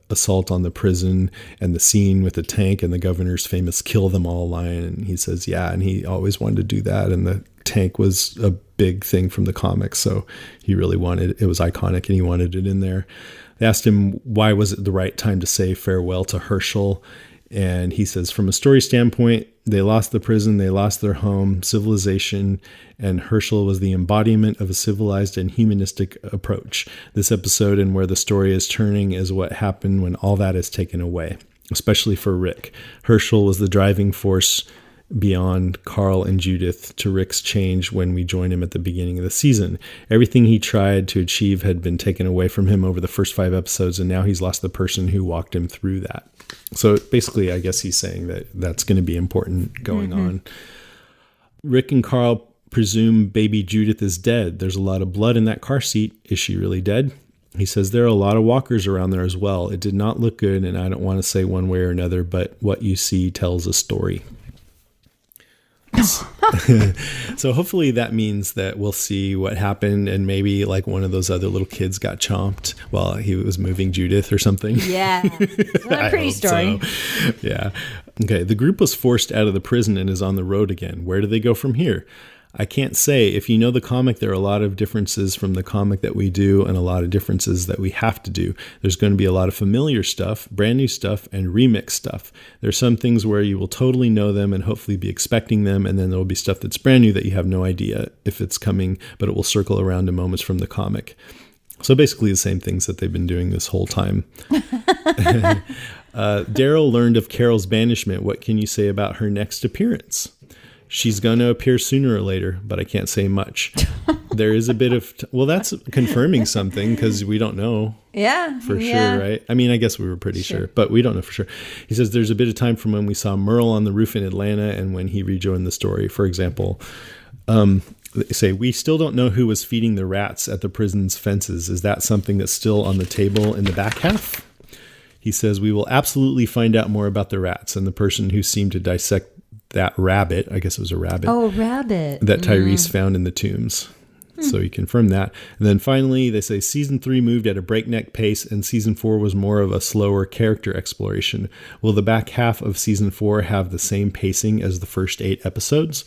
assault on the prison and the scene with the tank and the governor's famous kill them all line. And he says, yeah, and he always wanted to do that. And the tank was a big thing from the comics. So he really wanted, it was iconic and he wanted it in there. They asked him, why was it the right time to say farewell to Herschel? And he says, from a story standpoint, they lost the prison, they lost their home, civilization, and Herschel was the embodiment of a civilized and humanistic approach. This episode and where the story is turning is what happened when all that is taken away, especially for Rick. Herschel was the driving force beyond Carl and Judith to Rick's change when we joined him at the beginning of the season. Everything he tried to achieve had been taken away from him over the first 5 episodes, and now he's lost the person who walked him through that. So basically, I guess he's saying that that's going to be important going on. Rick and Carl presume baby Judith is dead. There's a lot of blood in that car seat. Is she really dead? He says there are a lot of walkers around there as well. It did not look good, and I don't want to say one way or another, but what you see tells a story. So hopefully that means that we'll see what happened, and maybe like one of those other little kids got chomped while he was moving Judith or something. Yeah. What a pretty story. So. Yeah. Okay. The group was forced out of the prison and is on the road again. Where do they go from here? I can't say. If you know the comic, there are a lot of differences from the comic that we do and a lot of differences that we have to do. There's going to be a lot of familiar stuff, brand new stuff, and remix stuff. There's some things where you will totally know them and hopefully be expecting them, and then there will be stuff that's brand new that you have no idea if it's coming, but it will circle around to moments from the comic. So basically the same things that they've been doing this whole time. Daryl learned of Carol's banishment. What can you say about her next appearance? She's going to appear sooner or later, but I can't say much. There is a bit of, well, that's confirming something because we don't know. Yeah. For sure, right? I mean, I guess we were pretty sure, but we don't know for sure. He says there's a bit of time from when we saw Merle on the roof in Atlanta and when he rejoined the story. For example, they say, we still don't know who was feeding the rats at the prison's fences. Is that something that's still on the table in the back half? He says, we will absolutely find out more about the rats and the person who seemed to dissect that rabbit, I guess it was a rabbit. Oh, rabbit. That Tyrese found in the tombs. So he confirmed that. And then finally, they say season 3 moved at a breakneck pace and season 4 was more of a slower character exploration. Will the back half of season 4 have the same pacing as the first 8 episodes?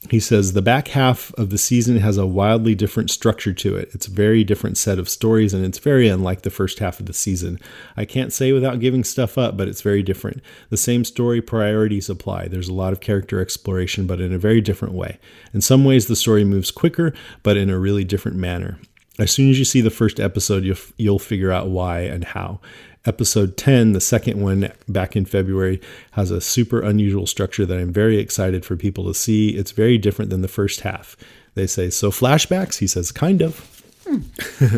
He says the back half of the season has a wildly different structure to it. It's a very different set of stories, and it's very unlike the first half of the season. I can't say without giving stuff up, but it's very different. The same story priorities apply. There's a lot of character exploration, but in a very different way. In some ways, the story moves quicker, but in a really different manner. As soon as you see the first episode, you'll figure out why and how. Episode 10, the second one back in February, has a super unusual structure that I'm very excited for people to see. It's very different than the first half. They say, so flashbacks? He says, kind of.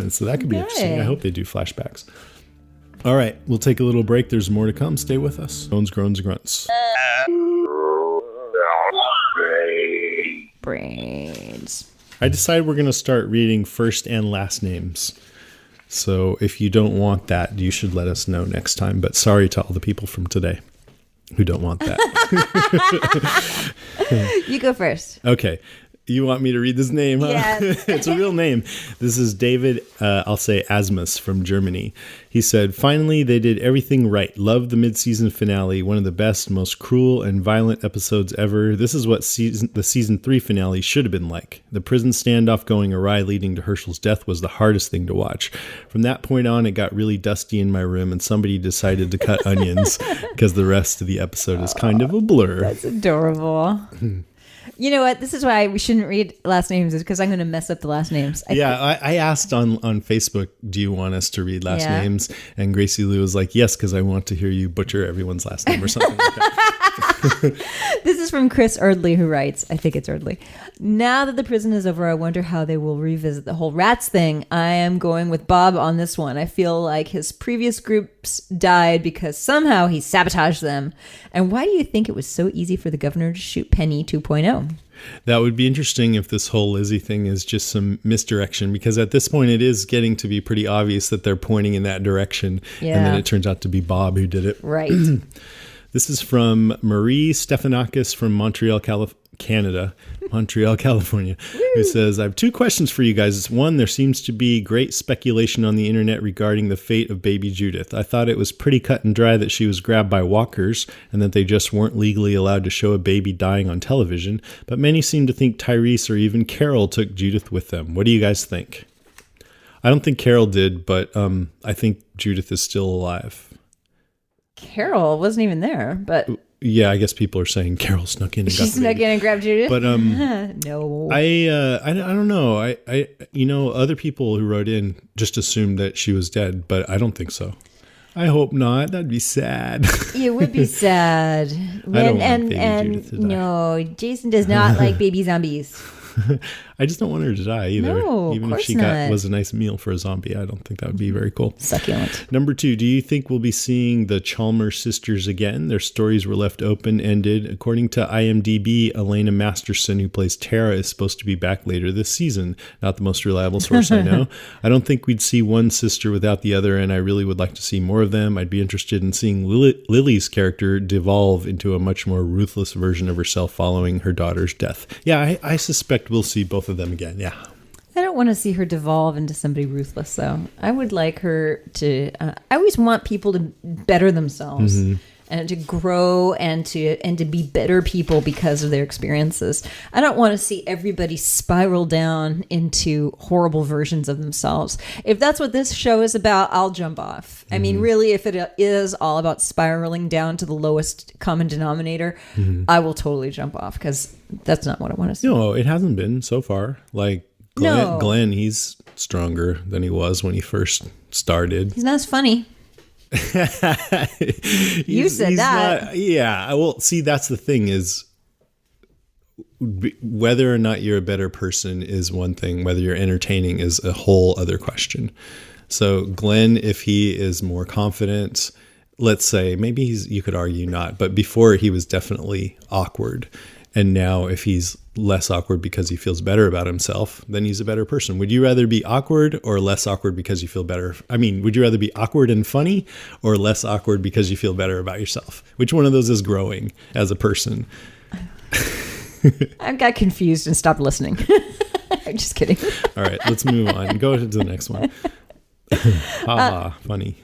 So that could be interesting. I hope they do flashbacks. All right, we'll take a little break. There's more to come. Stay with us. Bones, groans, grunts. Brains. I decided we're going to start reading first and last names. So if you don't want that, you should let us know next time. But sorry to all the people from today who don't want that. You go first. Okay. You want me to read this name, huh? Yeah. It's a real name. This is David, I'll say Asmus from Germany. He said, finally, they did everything right. Loved the mid-season finale. One of the best, most cruel and violent episodes ever. This is what the season 3 finale should have been like. The prison standoff going awry leading to Herschel's death was the hardest thing to watch. From that point on, it got really dusty in my room and somebody decided to cut onions because the rest of the episode is kind of a blur. That's adorable. You know what? This is why we shouldn't read last names, is because I'm going to mess up the last names. I asked on Facebook, do you want us to read last names? And Gracie Lou was like, yes, because I want to hear you butcher everyone's last name or something like that. This is from Chris Erdley, who writes, I think it's Erdley. Now that the prison is over, I wonder how they will revisit the whole rats thing. I am going with Bob on this one. I feel like his previous groups died because somehow he sabotaged them. And why do you think it was so easy for the governor to shoot Penny 2.0? That would be interesting if this whole Lizzie thing is just some misdirection, because at this point it is getting to be pretty obvious that they're pointing in that direction. Yeah. And then it turns out to be Bob who did it. Right. This is from Marie Stefanakis from Montreal, Canada, Montreal, California, who says, I have two questions for you guys. One, there seems to be great speculation on the internet regarding the fate of baby Judith. I thought it was pretty cut and dry that she was grabbed by walkers and that they just weren't legally allowed to show a baby dying on television, but many seem to think Tyrese or even Carol took Judith with them. What do you guys think? I don't think Carol did, but I think Judith is still alive. Carol wasn't even there, but yeah, I guess people are saying Carol snuck in and got the snuck baby. in and grabbed Judith. But no, I don't know. I other people who wrote in just assumed that she was dead, but I don't think so. I hope not. That'd be sad. It would be sad. I don't want baby Judith to die. No, Jason does not like baby zombies. I just don't want her to die either. No, even of if she course not. was a nice meal for a zombie, I don't think that would be very cool. Succulent. Number 2, do you think we'll be seeing the Chalmers sisters again? Their stories were left open-ended. According to IMDb, Elena Masterson, who plays Tara, is supposed to be back later this season. Not the most reliable source I know. I don't think we'd see one sister without the other, and I really would like to see more of them. I'd be interested in seeing Lily's character devolve into a much more ruthless version of herself following her daughter's death. Yeah, I suspect we'll see both of them again. Yeah. I don't want to see her devolve into somebody ruthless, though. I would like her to. I always want people to better themselves and to grow and to be better people because of their experiences. I don't want to see everybody spiral down into horrible versions of themselves. If that's what this show is about, I'll jump off. I mean, really, if it is all about spiraling down to the lowest common denominator, I will totally jump off because that's not what I want to see. No, it hasn't been so far. Like Glenn, he's stronger than he was when he first started. He's not as funny. You said that. Yeah. Well, see, that's the thing is whether or not you're a better person is one thing. Whether you're entertaining is a whole other question. So Glenn, if he is more confident, let's say maybe you could argue not, but before he was definitely awkward. And now if he's less awkward because he feels better about himself, then he's a better person. Would you rather be awkward or less awkward because you feel better? I mean, would you rather be awkward and funny or less awkward because you feel better about yourself? Which one of those is growing as a person? I got confused and stopped listening. I'm just kidding. All right, let's move on. Go to the next one. Funny.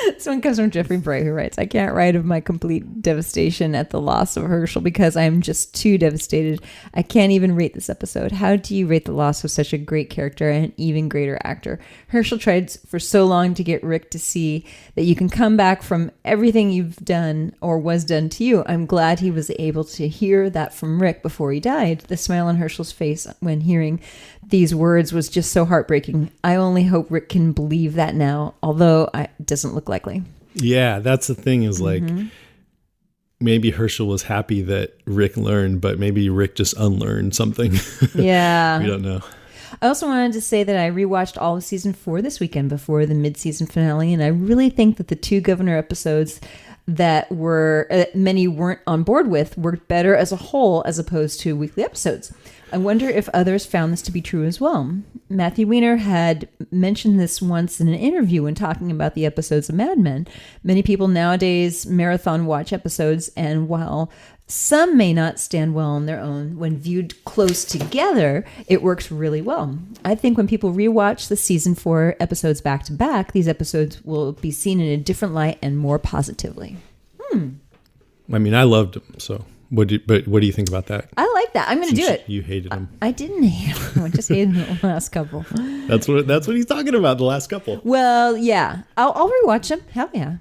This one comes from Jeffrey Bray, who writes, I can't write of my complete devastation at the loss of Herschel because I am just too devastated. I can't even rate this episode. How do you rate the loss of such a great character and an even greater actor? Herschel tried for so long to get Rick to see that you can come back from everything you've done or was done to you. I'm glad he was able to hear that from Rick before he died. The smile on Herschel's face when hearing these words was just so heartbreaking. I only hope Rick can believe that now, although it doesn't look likely. Yeah, that's the thing is like maybe Herschel was happy that Rick learned, but maybe Rick just unlearned something. Yeah. We don't know. I also wanted to say that I rewatched all of season 4 this weekend before the mid-season finale, and I really think that the 2 Governor episodes that were many weren't on board with worked better as a whole as opposed to weekly episodes. I wonder if others found this to be true as well. Matthew Weiner had mentioned this once in an interview when talking about the episodes of Mad Men. Many people nowadays marathon watch episodes, and while some may not stand well on their own, when viewed close together, it works really well. I think when people rewatch the season 4 episodes back to back, these episodes will be seen in a different light and more positively. I mean, I loved them, so... What do you think about that? I like that. I'm going to do it. You hated them. I didn't hate them. I just hated the last couple. That's what he's talking about, the last couple. Well, yeah. I'll rewatch them. Hell yeah.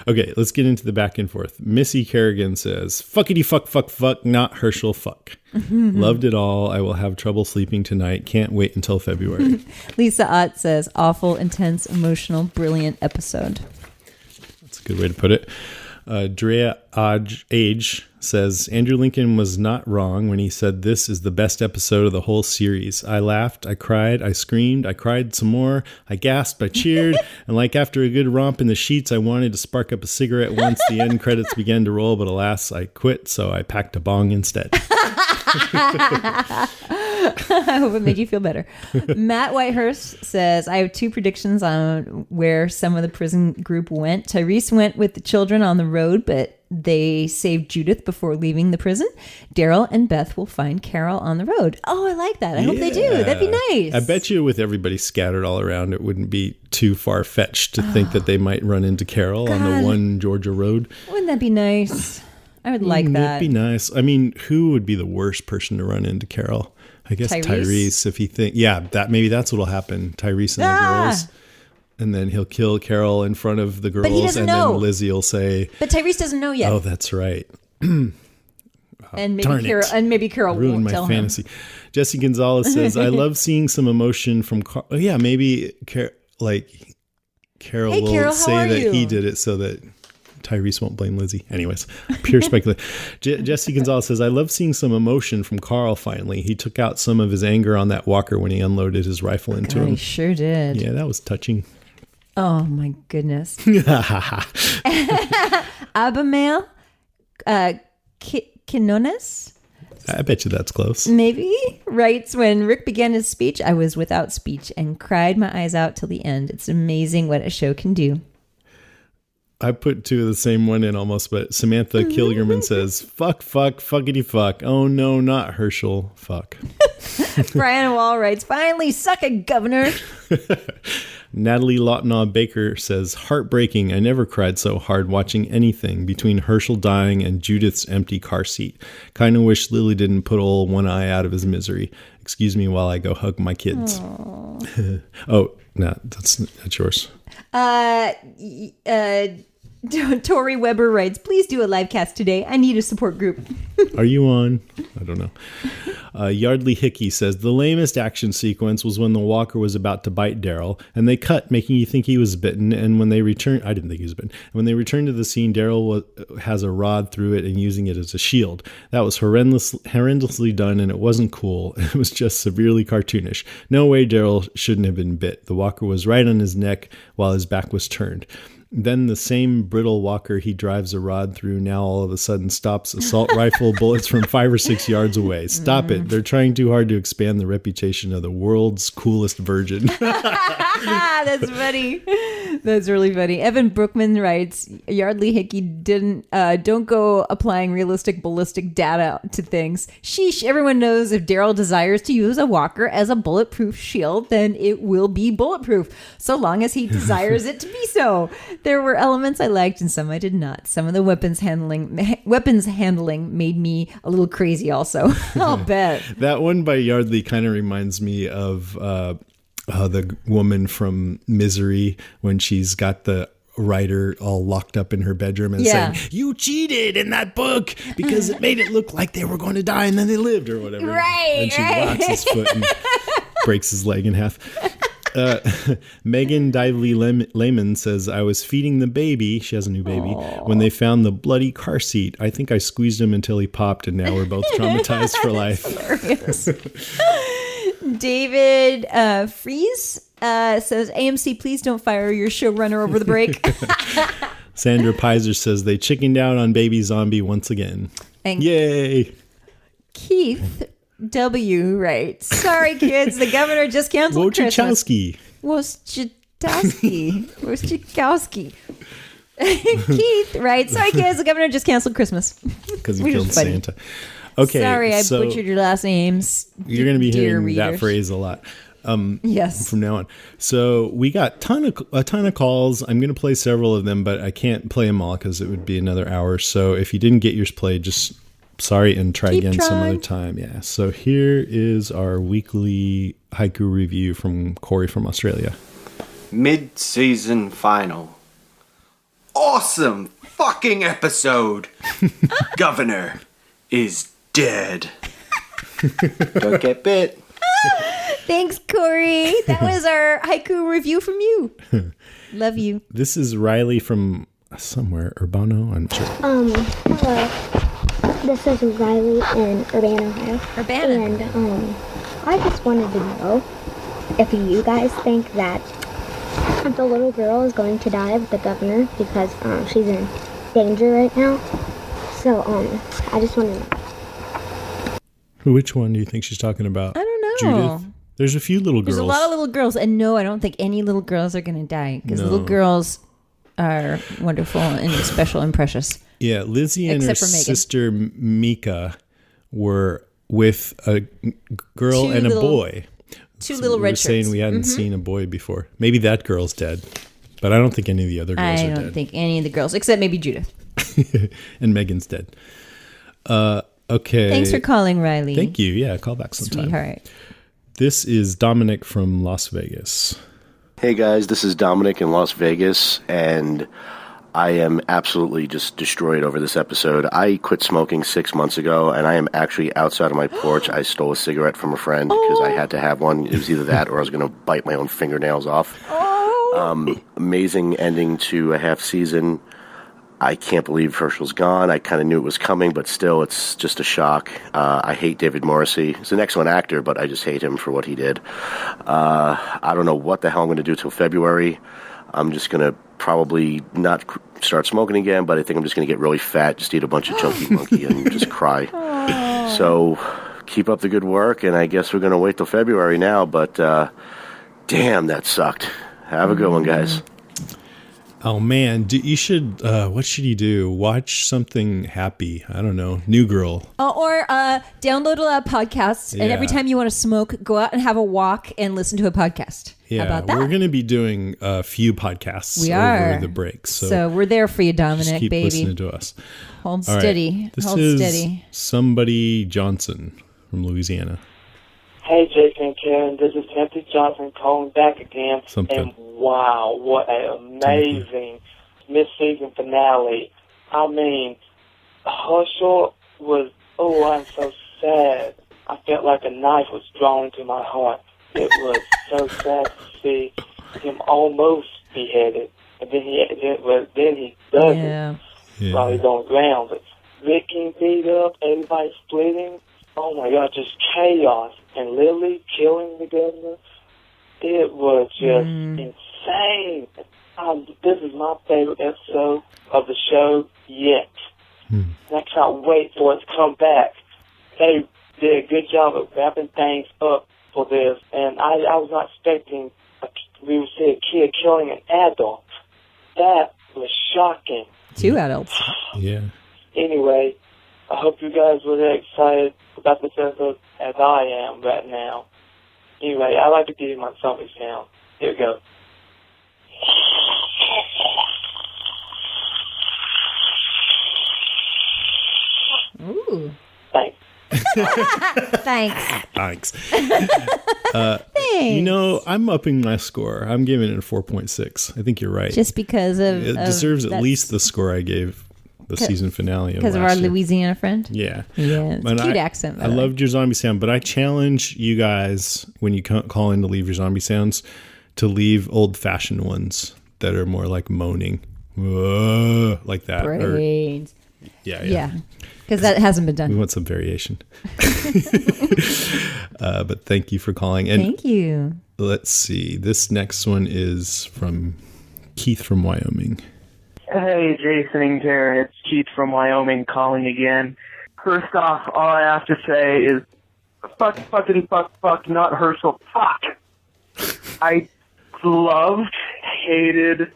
Okay, let's get into the back and forth. Missy Kerrigan says, fuckity fuck, not Herschel fuck. Loved it all. I will have trouble sleeping tonight. Can't wait until February. Lisa Ott says, awful, intense, emotional, brilliant episode. That's a good way to put it. Drea Age says, Andrew Lincoln was not wrong when he said this is the best episode of the whole series. I laughed, I cried, I screamed, I cried some more, I gasped, I cheered, and like after a good romp in the sheets, I wanted to spark up a cigarette once the end credits began to roll, but alas, I quit, so I packed a bong instead. I hope it made you feel better. Matt Whitehurst says, I have 2 predictions on where some of the prison group went. Tyrese went with the children on the road, but they save Judith before leaving the prison, Daryl and Beth will find Carol on the road. Oh, I like that. I hope they do. That'd be nice. I bet you with everybody scattered all around, it wouldn't be too far-fetched to think that they might run into Carol on the one Georgia road. Wouldn't that be nice? I would like that. It'd be nice. I mean, who would be the worst person to run into Carol? I guess Tyrese, if he maybe that's what'll happen. Tyrese and the girls. And then he'll kill Carol in front of the girls. But he doesn't know. Then Lizzie will say... But Tyrese doesn't know yet. Oh, that's right. And maybe Carol ruined won't my tell fantasy. him. Jesse Gonzalez says, I love seeing some emotion from... maybe Carol will say that he did it so that Tyrese won't blame Lizzie. Anyways, pure speculation. Jesse Gonzalez says, I love seeing some emotion from Carl finally. He took out some of his anger on that walker when he unloaded his rifle into him. He sure did. Yeah, that was touching. Oh, my goodness. Abimael Quinones? I bet you that's close. Maybe. Writes, when Rick began his speech, I was without speech and cried my eyes out till the end. It's amazing what a show can do. I put two of the same one in almost, but Samantha Kilgerman says, fuck, fuckity fuck. Oh, no, not Herschel. Fuck. Brian Wall writes, finally, suck it, governor. Natalie Lawtonaw Baker says, heartbreaking. I never cried so hard watching anything between Herschel dying and Judith's empty car seat. Kind of wish Lily didn't put old One Eye out of his misery. Excuse me while I go hug my kids. Oh, no, that's yours. Tori Weber writes, please do a live cast today. I need a support group. Are you on? I don't know. Yardley Hickey says, the lamest action sequence was when the walker was about to bite Daryl, and they cut, making you think he was bitten. And when they returned, I didn't think he was bitten. And when they returned to the scene, Daryl has a rod through it and using it as a shield. That was horrendously done, and it wasn't cool. It was just severely cartoonish. No way Daryl shouldn't have been bit. The walker was right on his neck while his back was turned. Then the same brittle walker he drives a rod through now all of a sudden stops assault rifle bullets from 5 or 6 yards away. Stop it. They're trying too hard to expand the reputation of the world's coolest virgin. That's funny. That's really funny. Evan Brookman writes, Yardley Hickey don't go applying realistic ballistic data to things. Sheesh, everyone knows if Daryl desires to use a walker as a bulletproof shield, then it will be bulletproof, so long as he desires it to be so. There were elements I liked and some I did not. Some of the weapons handling made me a little crazy also. I'll bet. That one by Yardley kind of reminds me of the woman from Misery when she's got the writer all locked up in her bedroom and saying, you cheated in that book because it made it look like they were going to die and then they lived or whatever. Right. And she whacks his foot and breaks his leg in half. Megan Dively Lehman says, I was feeding the baby, she has a new baby, when they found the bloody car seat. I think I squeezed him until he popped and now we're both traumatized for life. David Fries says, AMC, please don't fire your showrunner over the break. Sandra Pizer says, they chickened out on Baby Zombie once again. And yay. Keith W. writes, sorry kids, the governor just canceled Christmas. Wojciechowski. Keith writes, sorry kids, the governor just canceled Christmas. Because he killed Santa. Okay. Sorry, I butchered your last names. You're going to be hearing that phrase a lot. Yes. From now on. So we got a ton of calls. I'm going to play several of them, but I can't play them all because it would be another hour. So if you didn't get yours played, just sorry and try again some other time. Yeah. So here is our weekly haiku review from Corey from Australia. Mid-season final. Awesome fucking episode. Governor is dead. Don't get bit. Thanks, Corey. That was our haiku review from you. Love you. This is Riley from somewhere, Urbano, I'm sure. Hello. This is Riley in Urbana, Ohio. Urbana. And I just wanted to know if you guys think that the little girl is going to die with the governor because she's in danger right now. So I just want to know. Which one do you think she's talking about? I don't know. Judith? There's a few little girls. There's a lot of little girls. And no, I don't think any little girls are going to die. Because little girls are wonderful and special and precious. Yeah, Lizzie and her Except for Megan. sister Mika were with a girl and a boy. Two little We red were shirts. saying we hadn't seen a boy before. Maybe that girl's dead, but I don't think any of the other girls I are don't dead. think any of the girls, except maybe Judith. And Megan's dead. Okay. Thanks for calling, Riley. Thank you. Yeah, call back sometime. Sweetheart. This is Dominic from Las Vegas. Hey guys, this is Dominic in Las Vegas, and I am absolutely just destroyed over this episode. I quit smoking 6 months ago, and I am actually outside of my porch. I stole a cigarette from a friend because I had to have one. It was either that or I was going to bite my own fingernails off. Amazing ending to a half season. I can't believe Herschel's gone. I kind of knew it was coming, but still, it's just a shock. I hate David Morrissey. He's an excellent actor, but I just hate him for what he did. I don't know what the hell I'm going to do till February. I'm just going to probably not start smoking again, but I think I'm just going to get really fat, just eat a bunch of Chunky Monkey, and just cry. So keep up the good work, and I guess we're going to wait till February now, but damn, that sucked. Have a good one, guys. Oh man, you should. What should you do? Watch something happy. I don't know. New Girl. Or download a lot of podcasts, and every time you want to smoke, go out and have a walk and listen to a podcast. Yeah, How about that? we're going to be doing a few podcasts over the break. So we're there for you, Dominic, just keep baby. listening to us. Hold All right. steady. This Hold is steady. Somebody Johnson from Louisiana. Hey, Jason and Karen, this is Timothy Johnson calling back again. Something. And wow, what an amazing mid-season finale. I mean, Herschel was, I'm so sad. I felt like a knife was drawn to my heart. It was so sad to see him almost beheaded. And then he does it while he's on the ground. But Rick getting beat up, everybody splitting. Oh my God, just chaos. And Lily killing the governor. It was just insane. This is my favorite episode of the show yet. And I can't wait for it to come back. They did a good job of wrapping things up for this. And I was not expecting we would see a kid killing an adult. That was shocking. 2 adults. Yeah. Anyway, I hope you guys were as excited about this episode as I am right now. Anyway, I like to give you my zombie sound. Here we go. Ooh. Thanks. Thanks. Thanks. Thanks. You know, I'm upping my score. I'm giving it a 4.6. I think you're right. Just because of... It deserves at least the score I gave the season finale of because of our Louisiana friend? Yeah. Yeah, it's a cute accent. I loved your zombie sound, but I challenge you guys when you call in to leave your zombie sounds to leave old-fashioned ones that are more like moaning. Whoa, like that. Brains. Yeah. Because that hasn't been We done. want some variation. But thank you for calling. And Thank you. let's see. This next one is from Keith from Wyoming. Hey, Jason and Karen, it's Keith from Wyoming calling again. First off, all I have to say is fuck, not Herschel, fuck. I loved, hated,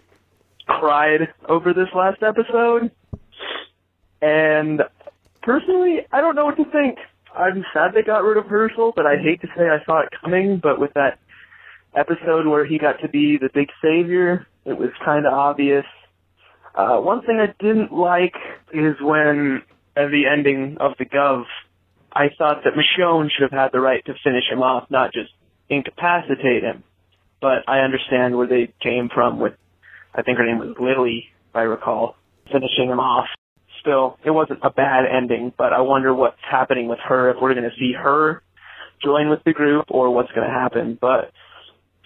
cried over this last episode. And personally, I don't know what to think. I'm sad they got rid of Herschel, but I'd hate to say I saw it coming, but with that episode where he got to be the big savior, it was kind of obvious. One thing I didn't like is when, at the ending of the Gov, I thought that Michonne should have had the right to finish him off, not just incapacitate him. But I understand where they came from with, I think her name was Lily, if I recall, finishing him off. Still, it wasn't a bad ending, but I wonder what's happening with her, if we're going to see her join with the group or what's going to happen. But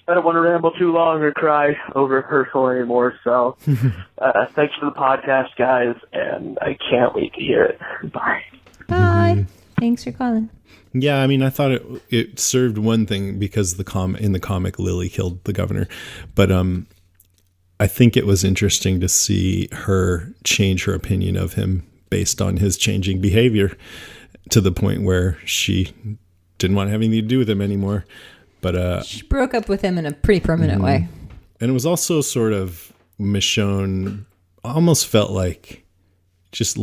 I don't want to ramble too long or cry over Herschel anymore, so thanks for the podcast, guys, and I can't wait to hear it. Bye. Bye. Thanks for calling. Yeah, I mean, I thought it served one thing because in the comic, Lily killed the governor. But I think it was interesting to see her change her opinion of him based on his changing behavior to the point where she didn't want to have anything to do with him anymore. But she broke up with him in a pretty permanent way. And it was also sort of Michonne almost felt like just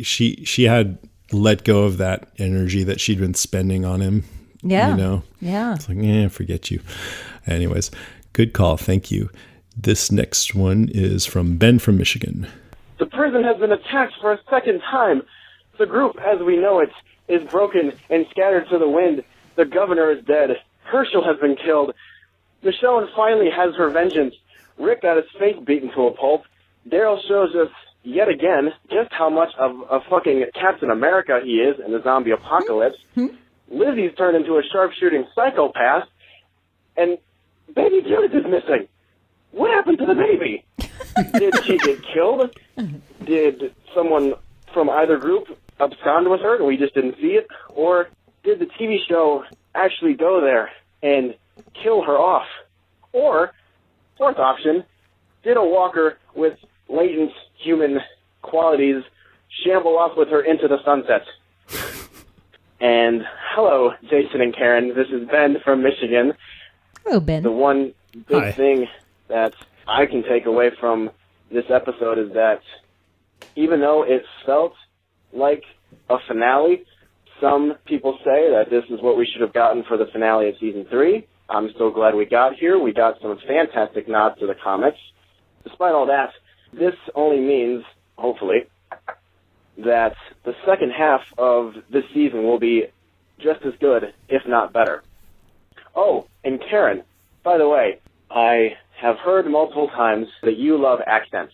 she had let go of that energy that she'd been spending on him. Yeah. You know? Yeah. It's like, forget you. Anyways, good call. Thank you. This next one is from Ben from Michigan. The prison has been attacked for a second time. The group, as we know it, is broken and scattered to the wind. The governor is dead. Herschel has been killed. Michonne finally has her vengeance. Rick got his face beaten to a pulp. Daryl shows us, yet again, just how much of a fucking Captain America he is in the zombie apocalypse. Lizzie's turned into a sharpshooting psychopath. And Baby Judith is missing. What happened to the baby? Did she get killed? Did someone from either group abscond with her and we just didn't see it? Or did the TV show actually go there and kill her off? Or, fourth option, did a walker with latent human qualities shamble off with her into the sunset? And hello, Jason and Karen. This is Ben from Michigan. Hello, Ben. The one big thing that I can take away from this episode is that even though it felt like a finale, some people say that this is what we should have gotten for the finale of Season 3. I'm so glad we got here. We got some fantastic nods to the comics. Despite all that, this only means, hopefully, that the second half of this season will be just as good, if not better. Oh, and Karen, by the way, I have heard multiple times that you love accents.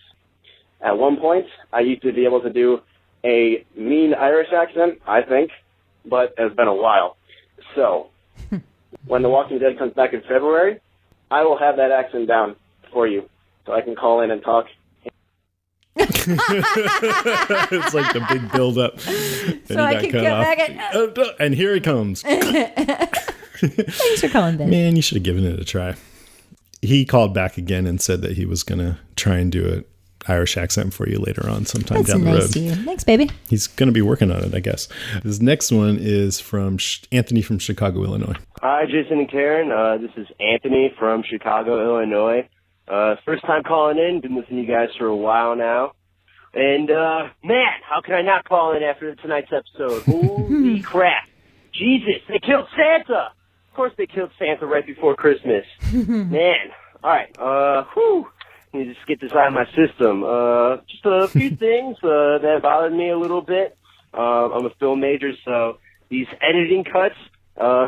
At one point, I used to be able to do a mean Irish accent, I think, but it's been a while. So, when The Walking Dead comes back in February, I will have that accent down for you, so I can call in and talk. It's like the big build-up. So I can get back at... And here he comes. Thanks for calling, Ben. Man, you should have given it a try. He called back again and said that he was going to try and do an Irish accent for you later on sometime down the road. That's nice of you. Thanks, baby. He's going to be working on it, I guess. This next one is from Anthony from Chicago, Illinois. Hi, Jason and Karen. This is Anthony from Chicago, Illinois. First time calling in. Been listening to you guys for a while now. And, man, how can I not call in after tonight's episode? Holy crap. Jesus, they killed Santa! Of course they killed Santa right before Christmas. Man. Alright, whew. Need to just get this out of my system. Just a few things that bothered me a little bit. I'm a film major, so these editing cuts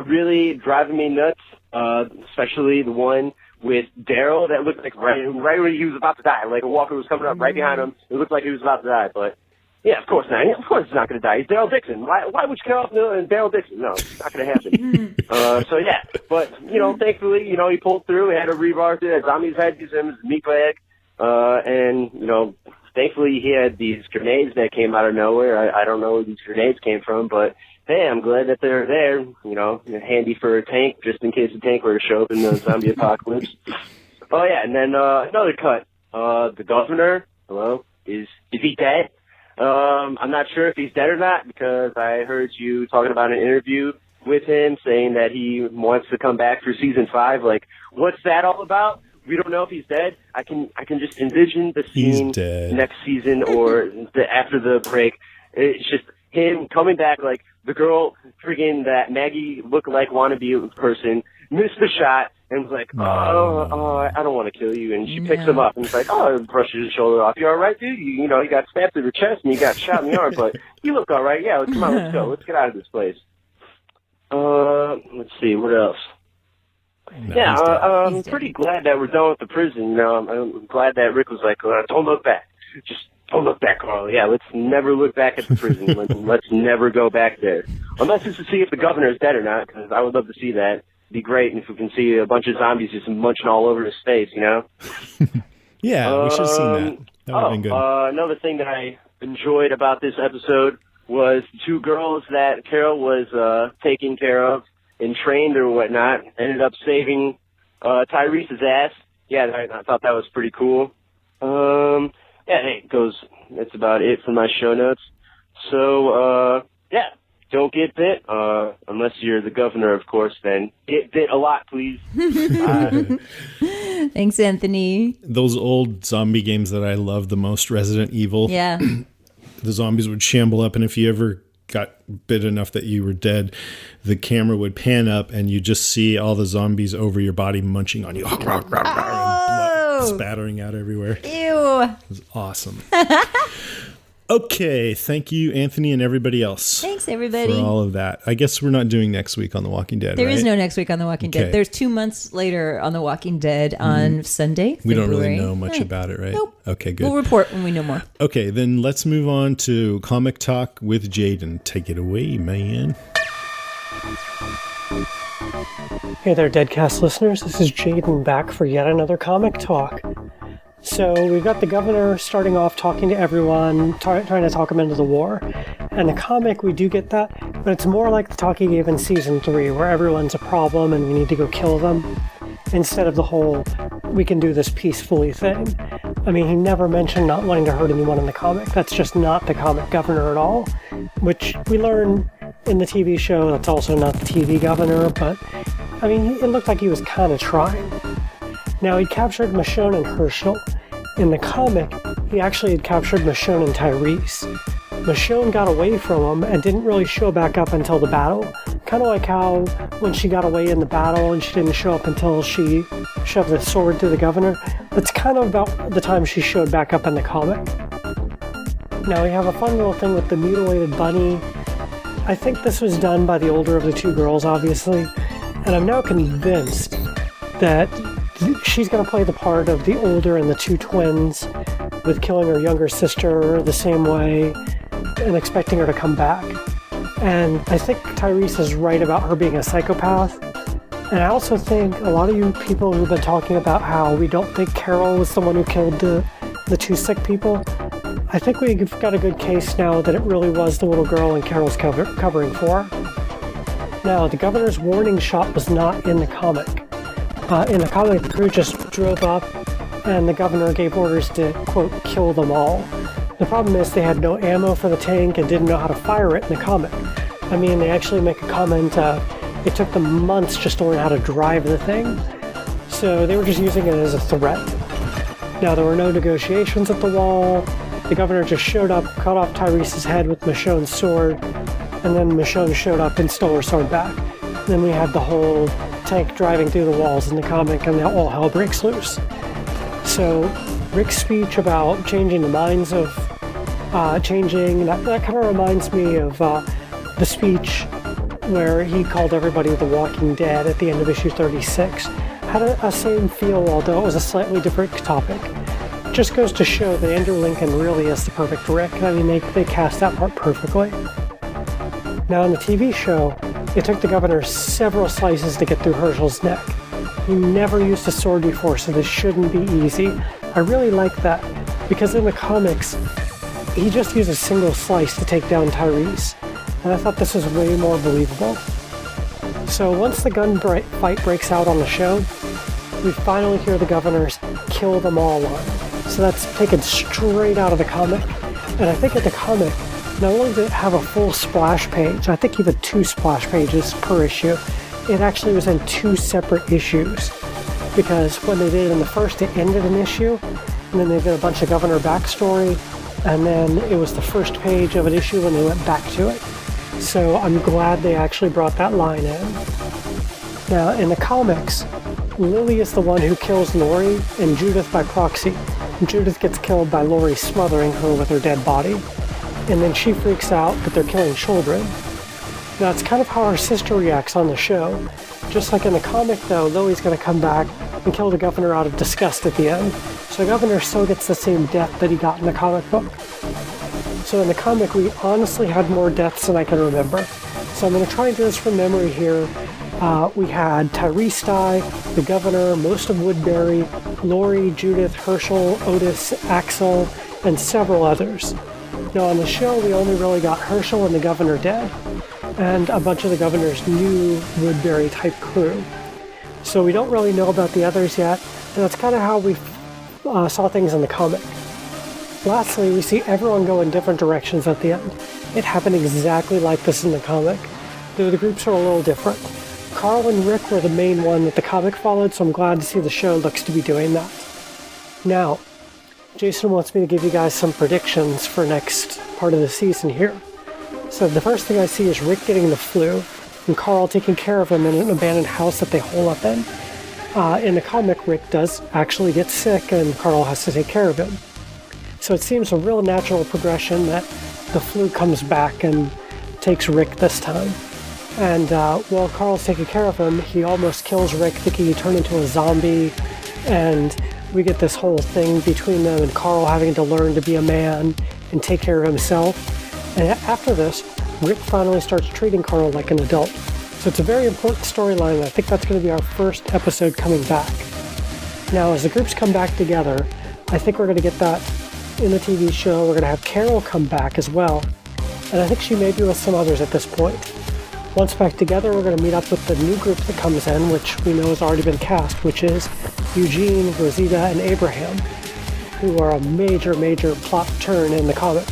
really driving me nuts, especially the one with Daryl that looked like right when he was about to die. Like a walker was coming up right behind him. It looked like he was about to die, but yeah, of course not. Of course he's not going to die. He's Daryl Dixon. Why would you kill off Daryl Dixon? No, it's not going to happen. So yeah, but thankfully, he pulled through. He had a rebar through that zombies had used him as a meat bag, and thankfully he had these grenades that came out of nowhere. I don't know where these grenades came from, but hey, I'm glad that they're there, handy for a tank, just in case the tank were to show up in the zombie apocalypse. Oh yeah, and then another cut. The governor, hello, is he dead? I'm not sure if he's dead or not, because I heard you talking about an interview with him saying that he wants to come back for season 5. Like, what's that all about? We don't know if he's dead. I can just envision the scene next season or after the break. It's just him coming back, like the girl freaking that Maggie look-alike wannabe person missed the shot and was like, I don't want to kill you. And she picks him up and he's like, brushes his shoulder off. You all right, dude? You got stabbed through the chest and you got shot in the arm, but you look all right. Yeah, come on, let's go. Let's get out of this place. Let's see, what else? No, yeah, I'm pretty glad that we're done with the prison. I'm glad that Rick was like, don't look back. Just don't look back, Carl. Yeah, let's never look back at the prison. Let's never go back there. Unless it's to see if the governor is dead or not, because I would love to see that. It'd be great if we can see a bunch of zombies just munching all over his face, Yeah, we should have seen that. That would have been good. Another thing that I enjoyed about this episode was the two girls that Carol was taking care of and trained or whatnot ended up saving Tyrese's ass. Yeah, I thought that was pretty cool. Yeah, hey, that's about it for my show notes. So, yeah, don't get bit, unless you're the governor, of course, then get bit a lot, please. Thanks, Anthony. Those old zombie games that I love the most, Resident Evil. Yeah. The zombies would shamble up, and if you ever got bit enough that you were dead, the camera would pan up, and you just see all the zombies over your body munching on you. And blood spattering out everywhere. Ew. It was awesome. Okay, thank you, Anthony, and everybody else. Thanks, everybody. For all of that. I guess we're not doing next week on The Walking Dead, There right? is no next week on The Walking Okay. Dead. There's 2 months later on The Walking Dead on Sunday, We don't really February. know much about it, right? Nope. Okay, good. We'll report when we know more. Okay, then let's move on to Comic Talk with Jaden. Take it away, man. Hey there, Deadcast listeners. This is Jaden back for yet another Comic Talk. So we've got the governor starting off talking to everyone, trying to talk them into the war. And the comic, we do get that, but it's more like the talk he gave in Season 3, where everyone's a problem and we need to go kill them, instead of the whole, we can do this peacefully thing. I mean, he never mentioned not wanting to hurt anyone in the comic. That's just not the comic governor at all, which we learn in the TV show. That's also not the TV governor, but, I mean, it looked like he was kind of trying. Now, he captured Michonne and Herschel. In the comic, he actually had captured Michonne and Tyrese. Michonne got away from him and didn't really show back up until the battle. Kind of like how when she got away in the battle and she didn't show up until she shoved the sword through the governor. That's kind of about the time she showed back up in the comic. Now, we have a fun little thing with the mutilated bunny. I think this was done by the older of the two girls, obviously. And I'm now convinced that she's going to play the part of the older and the two twins, with killing her younger sister the same way and expecting her to come back. And I think Tyrese is right about her being a psychopath. And I also think a lot of you people who've been talking about how we don't think Carol was the one who killed the two sick people, I think we've got a good case now that it really was the little girl and Carol's covering for her. Now, the governor's warning shot was not in the comic. In the comic, the crew just drove up and the governor gave orders to, quote, kill them all. The problem is they had no ammo for the tank and didn't know how to fire it in the comic. I mean, they actually make a comment, it took them months just to learn how to drive the thing. So they were just using it as a threat. Now, there were no negotiations at the wall. The governor just showed up, cut off Tyrese's head with Michonne's sword, and then Michonne showed up and stole her sword back. Then we had the whole tank driving through the walls in the comic, and now all hell breaks loose. So Rick's speech about changing the minds of that kind of reminds me of the speech where he called everybody The Walking Dead at the end of issue 36. Had a same feel, although it was a slightly different topic. It just goes to show that Andrew Lincoln really is the perfect Rick. I mean, they cast that part perfectly. Now in the TV show, it took the governor several slices to get through Herschel's neck. He never used a sword before, so this shouldn't be easy. I really like that, because in the comics, he just used a single slice to take down Tyrese, and I thought this was way more believable. So once the gunfight breaks out on the show, we finally hear the governor's kill them all line. So that's taken straight out of the comic, and I think in the comic, not only did it have a full splash page, I think even 2 splash pages per issue, it actually was in 2 separate issues. Because when they did it in the first, it ended an issue, and then they did a bunch of governor backstory, and then it was the first page of an issue when they went back to it. So I'm glad they actually brought that line in. Now, in the comics, Lily is the one who kills Lori and Judith by proxy. Judith gets killed by Lori smothering her with her dead body. And then she freaks out that they're killing children. Now, it's kind of how her sister reacts on the show. Just like in the comic, though, Lily's going to come back and kill the governor out of disgust at the end. So the governor still gets the same death that he got in the comic book. So in the comic, we honestly had more deaths than I can remember. So I'm going to try and do this from memory here. We had Tyrese die, the governor, most of Woodbury, Lori, Judith, Herschel, Otis, Axel, and several others. Now on the show, we only really got Herschel and the governor dead, and a bunch of the governor's new Woodbury-type crew. So we don't really know about the others yet, and that's kind of how we saw things in the comic. Lastly, we see everyone go in different directions at the end. It happened exactly like this in the comic, though the groups are a little different. Carl and Rick were the main one that the comic followed, so I'm glad to see the show looks to be doing that. Now, Jason wants me to give you guys some predictions for next part of the season here. So the first thing I see is Rick getting the flu, and Carl taking care of him in an abandoned house that they hole up in. In the comic, Rick does actually get sick, and Carl has to take care of him. So it seems a real natural progression that the flu comes back and takes Rick this time. And while Carl's taking care of him, he almost kills Rick, thinking he turned into a zombie, and we get this whole thing between them and Carl having to learn to be a man and take care of himself. And after this, Rick finally starts treating Carl like an adult. So it's a very important storyline, and I think that's going to be our first episode coming back. Now, as the groups come back together, I think we're going to get that in the TV show. We're going to have Carol come back as well, and I think she may be with some others at this point. Once back together, we're going to meet up with the new group that comes in, which we know has already been cast, which is Eugene, Rosita, and Abraham, who are a major, major plot turn in the comic.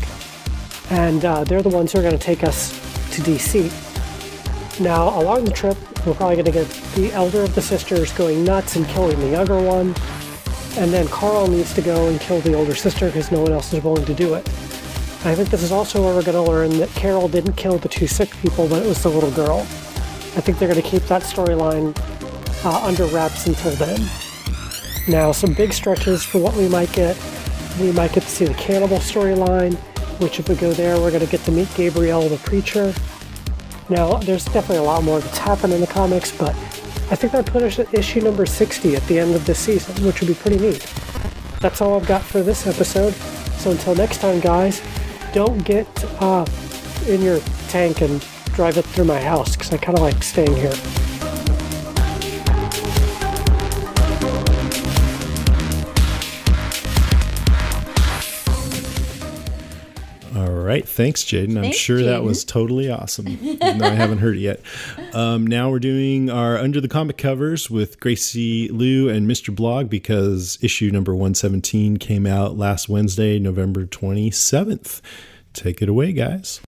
And they're the ones who are going to take us to DC. Now, along the trip, we're probably going to get the elder of the sisters going nuts and killing the younger one, and then Carl needs to go and kill the older sister because no one else is willing to do it. I think this is also where we're going to learn that Carol didn't kill the two sick people, but it was the little girl. I think they're going to keep that storyline under wraps until then. Now, some big stretches for what we might get. We might get to see the cannibal storyline, which if we go there, we're going to get to meet Gabriel the preacher. Now, there's definitely a lot more that's happened in the comics, but I think they'll put us at issue number 60 at the end of this season, which would be pretty neat. That's all I've got for this episode. So until next time, guys, don't get in your tank and drive it through my house, because I kind of like staying here. All right. Thanks, Jaden. I'm Thanks, sure that Jaden. was totally awesome. Even though I haven't heard it yet. Now we're doing our Under the Comic covers with Gracie Lou and Mr. Blog, because issue number 117 came out last Wednesday, November 27th. Take it away, guys.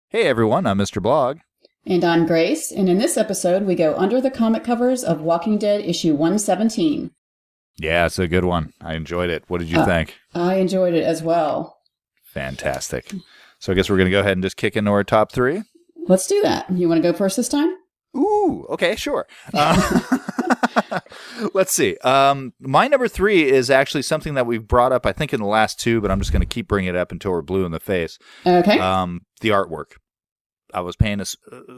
Hey, everyone. I'm Mr. Blog. And I'm Grace, and in this episode, we go under the comic covers of Walking Dead issue 117. Yeah, it's a good one. I enjoyed it. What did you think? I enjoyed it as well. Fantastic. So I guess we're going to go ahead and just kick into our top three. Let's do that. You want to go first this time? Ooh, okay, sure. Let's see. My number three is actually something that we've brought up, I think, in the last two, but I'm just going to keep bringing it up until we're blue in the face. Okay. The artwork. I was paying a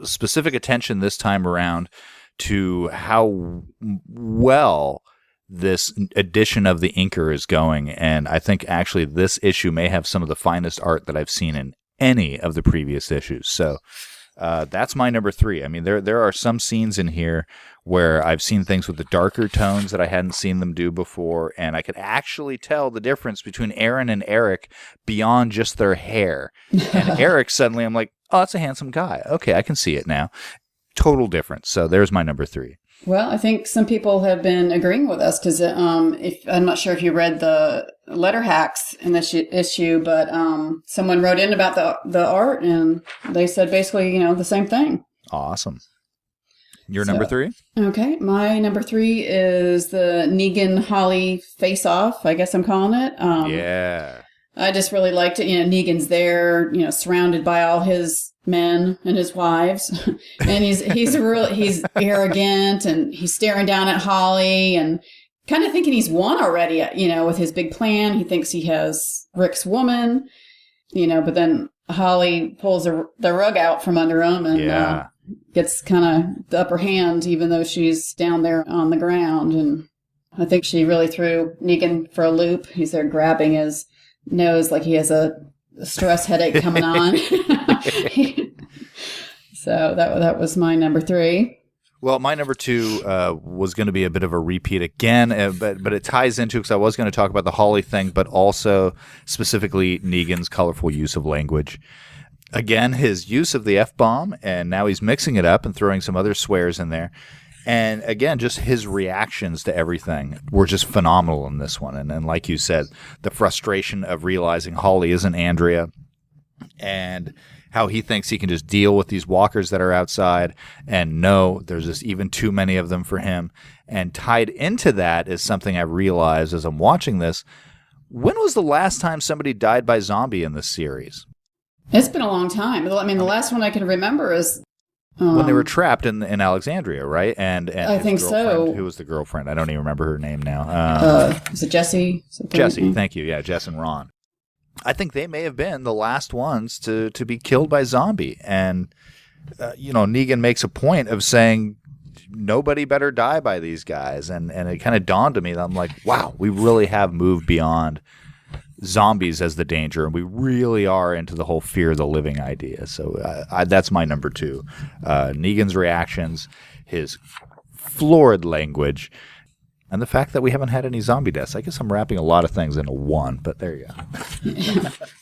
specific attention this time around to how well this edition of the inker is going, and I think actually this issue may have some of the finest art that I've seen in any of the previous issues. So that's my number three. I mean, there are some scenes in here where I've seen things with the darker tones that I hadn't seen them do before, and I could actually tell the difference between Aaron and Eric beyond just their hair. And Eric, suddenly I'm like, oh, that's a handsome guy. Okay, I can see it now. Total difference. So there's my number three. Well, I think some people have been agreeing with us because I'm not sure if you read the letter hacks in this issue, but someone wrote in about the art and they said basically, the same thing. Awesome. Your number three? Okay. My number three is the Negan-Holly face-off, I guess I'm calling it. Yeah. I just really liked it. Negan's there, surrounded by all his men and his wives, and he's arrogant, and he's staring down at Holly and kind of thinking he's won already, with his big plan. He thinks he has Rick's woman, but then Holly pulls the rug out from under him and gets kind of the upper hand, even though she's down there on the ground. And I think she really threw Negan for a loop. He's there grabbing his nose like he has a stress headache coming on. So that was my number three. Well, my number two was going to be a bit of a repeat again, but it ties into, because I was going to talk about the Holly thing, but also specifically Negan's colorful use of language. Again, his use of the F-bomb, and now he's mixing it up and throwing some other swears in there. And again, just his reactions to everything were just phenomenal in this one. And then, like you said, the frustration of realizing Holly isn't Andrea, and how he thinks he can just deal with these walkers that are outside, and no, there's just even too many of them for him. And tied into that is something I realized as I'm watching this. When was the last time somebody died by zombie in this series? It's been a long time. I mean, the last one I can remember is when they were trapped in Alexandria, right? And I think so. Who was the girlfriend? I don't even remember her name now. Was it Jesse? Jesse, thank you. Yeah, Jess and Ron. I think they may have been the last ones to be killed by zombie. And, Negan makes a point of saying nobody better die by these guys. And it kind of dawned on me that I'm like, wow, we really have moved beyond zombies as the danger, and we really are into the whole fear of the living idea. So that's my number 2. Negan's reactions, his florid language, and the fact that we haven't had any zombie deaths. I guess I'm wrapping a lot of things into one, but there you go.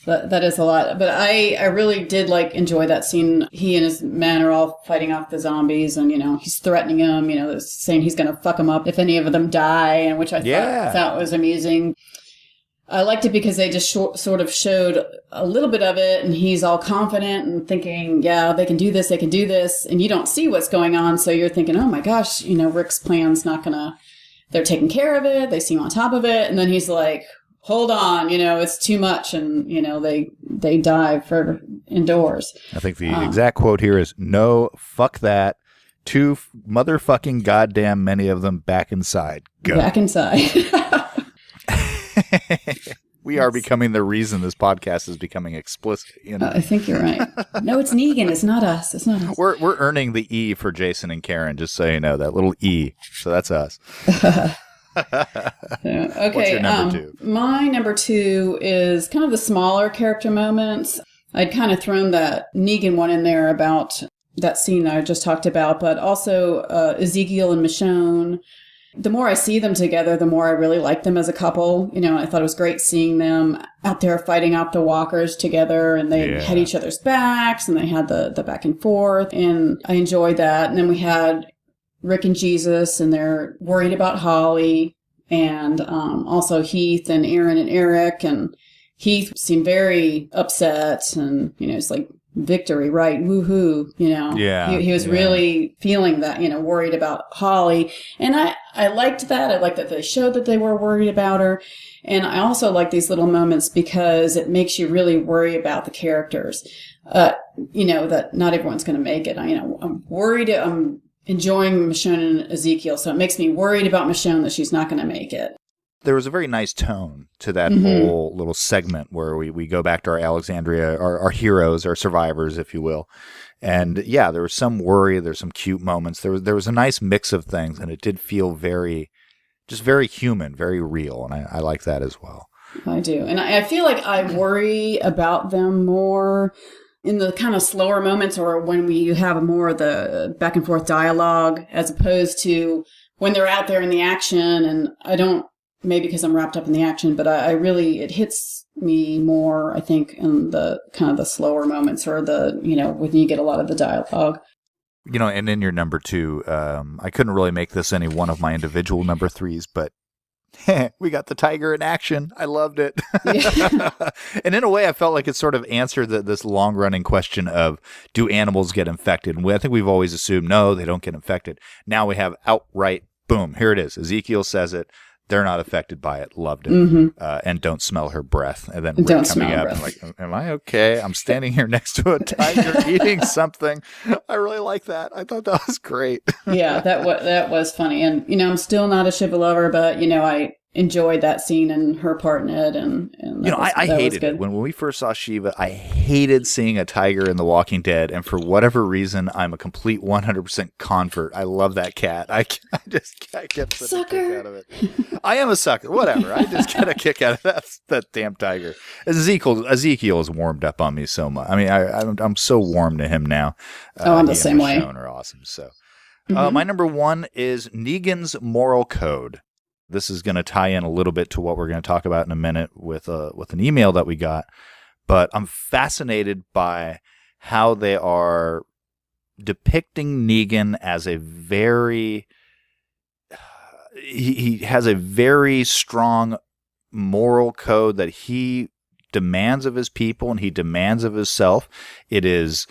That is a lot. But I really did enjoy that scene. He and his men are all fighting off the zombies, and he's threatening them, saying he's going to fuck them up if any of them die, and which I thought was amusing. I liked it because they just sort of showed a little bit of it, and he's all confident and thinking, yeah, they can do this, and you don't see what's going on, so you're thinking, oh my gosh, Rick's plan's not gonna, they're taking care of it, they seem on top of it, and then he's like, hold on, it's too much, and, they dive for indoors. I think the exact quote here is, no, fuck that, too motherfucking goddamn many of them back inside. Go. Back inside. We are becoming the reason this podcast is becoming explicit. I think you're right. No, it's Negan. It's not us. We're earning the E for Jason and Karen, just so you know, that little E. So that's us. Okay. What's your number 2? My number 2 is kind of the smaller character moments. I'd kind of thrown that Negan one in there about that scene that I just talked about, but also Ezekiel and Michonne. The more I see them together, the more I really like them as a couple. I thought it was great seeing them out there fighting off the walkers together, and they had each other's backs, and they had the back and forth, and I enjoyed that. And then we had Rick and Jesus, and they're worried about Holly, and also Heath and Aaron and Eric, and Heath seemed very upset, and, it's like, victory, right? Woohoo, Yeah. He was really feeling that, worried about Holly. And I liked that. I liked that they showed that they were worried about her. And I also like these little moments because it makes you really worry about the characters. That not everyone's going to make it. I'm worried. I'm enjoying Michonne and Ezekiel. So it makes me worried about Michonne that she's not going to make it. There was a very nice tone to that whole little segment where we go back to our Alexandria, our heroes, our survivors, if you will. And yeah, there was some worry. There's some cute moments. There was a nice mix of things, and it did feel very human, very real. And I like that as well. I do. And I feel like I worry about them more in the kind of slower moments, or when we have more of the back and forth dialogue, as opposed to when they're out there in the action. And I don't, maybe because I'm wrapped up in the action, but I really, it hits me more, I think, in the kind of the slower moments, or the, when you get a lot of the dialogue. And in your number 2, I couldn't really make this any one of my individual number 3s, but we got the tiger in action. I loved it. And in a way, I felt like it sort of answered this long-running question of, do animals get infected? And I think we've always assumed, no, they don't get infected. Now we have outright, boom, here it is. Ezekiel says it. They're not affected by it. Loved it. And don't smell her breath. And then Rick coming up and like, am I okay? I'm standing here next to a tiger eating something. I really like that. I thought that was great. Yeah, that was funny. And, I'm still not a Shiva lover, but, I enjoyed that scene and her part in it. And I hated it. When we first saw Shiva, I hated seeing a tiger in The Walking Dead. And for whatever reason, I'm a complete 100% convert. I love that cat. I get such a kick out of it. I am a sucker. Whatever. I just get a kick out of that damn tiger. Ezekiel has warmed up on me so much. I mean, I'm so warm to him now. I'm the same way. Are awesome. So, my number 1 is Negan's moral code. This is going to tie in a little bit to what we're going to talk about in a minute with an email that we got. But I'm fascinated by how they are depicting Negan as a very... he has a very strong moral code that he demands of his people and he demands of himself. It is